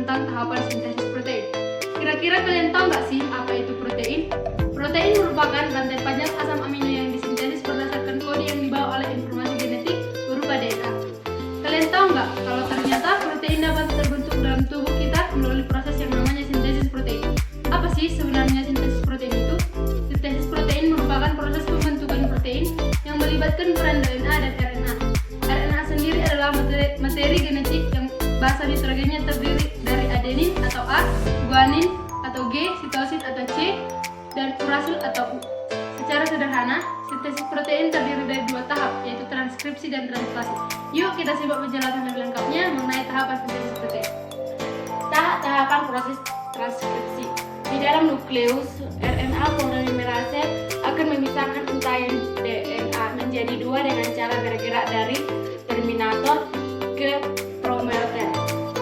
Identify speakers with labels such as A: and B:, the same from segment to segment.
A: tentang tahapan sintesis protein. Kira-kira kalian tahu nggak sih apa itu protein? Protein merupakan rantai panjang asam amino yang disintesis berdasarkan kode yang dibawa oleh informasi genetik berupa DNA. Kalian tahu nggak kalau ternyata protein dapat terbentuk dalam tubuh kita melalui proses yang namanya sintesis protein? Apa sih sebenarnya sintesis protein itu? Sintesis protein merupakan proses pembentukan protein yang melibatkan peran DNA dan RNA. RNA sendiri adalah materi genetik yang basa nitrogennya terdiri dari adenin atau A, guanin atau G, sitosin atau C, dan urasil atau U. Secara sederhana, sintesis protein terdiri dari dua tahap, yaitu transkripsi dan translasi. Yuk kita simak penjelasan lebih lengkapnya mengenai tahapan sintesis protein. Tahapan proses transkripsi. Di dalam nukleus, RNA polimerase akan memisahkan untayan DNA menjadi dua dengan cara bergerak dari terminator ke promoter.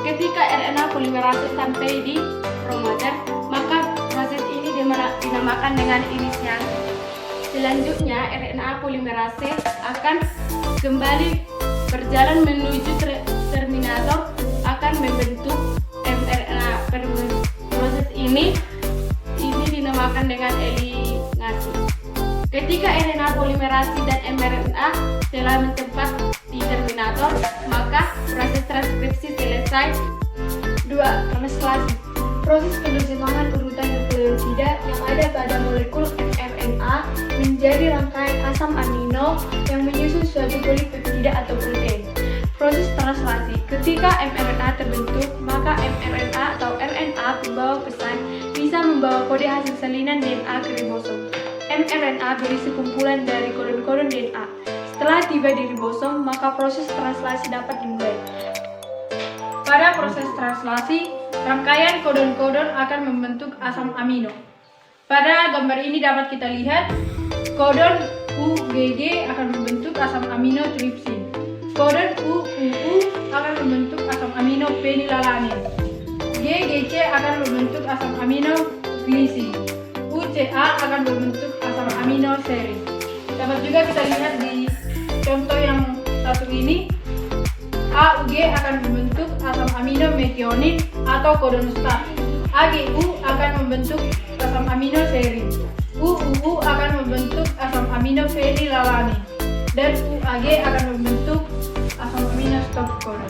A: Ketika RNA polimerase sampai di promoter, maka proses ini dinamakan dengan inisiasi. Selanjutnya, RNA polimerase akan kembali berjalan menuju terminator akan membentuk mRNA. Proses ini dinamakan dengan eligasi. Ketika RNA polimerase dan mRNA telah mentempat di terminator, maka proses transkripsi selesai. 2. Translasi. Proses penerjemahan urutan nukleotida yang ada pada molekul mRNA menjadi rangkaian asam amino yang menyusun suatu polipeptida atau protein. Proses translasi. Ketika mRNA terbentuk, maka mRNA atau RNA pembawa pesan bisa membawa kode hasil salinan DNA ke ribosom. mRNA berisi kumpulan dari kodon-kodon DNA. Setelah tiba di ribosom, maka proses translasi dapat dimulai. Pada proses translasi, rangkaian kodon-kodon akan membentuk asam amino. Pada gambar ini dapat kita lihat, kodon UGG akan membentuk asam amino tripsin. Kodon UUU akan membentuk asam amino fenilalanin. GGC akan membentuk asam amino glisin. UCA akan membentuk asam amino serin. Dapat juga kita lihat di contoh yang satu ini, AUG akan membentuk asam amino metionin atau kodon start. AGU akan membentuk asam amino serin. UUU akan membentuk asam amino fenilalanin. Dan UAG akan membentuk asam amino stop codon.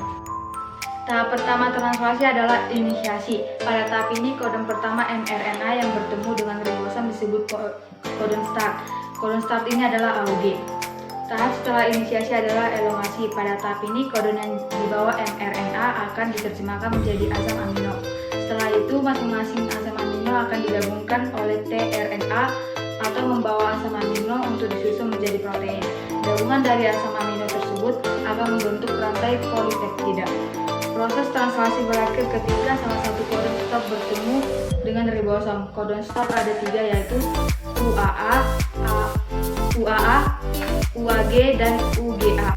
A: Tahap pertama translasi adalah inisiasi. Pada tahap ini, kodon pertama mRNA yang bertemu dengan ribosom disebut kodon start. Kodon start ini adalah AUG. Tahap setelah inisiasi adalah elongasi. Pada tahap ini, kodon yang dibawa mRNA akan diterjemahkan menjadi asam amino. Setelah itu, masing-masing asam amino akan digabungkan oleh tRNA atau membawa asam amino untuk disusun menjadi protein. Gabungan dari asam amino tersebut akan membentuk rantai polipeptida. Proses translasi berakhir ketika salah satu kodon stop bertemu dengan ribosom. Kodon stop ada 3, yaitu UAA, UAG, dan UGA.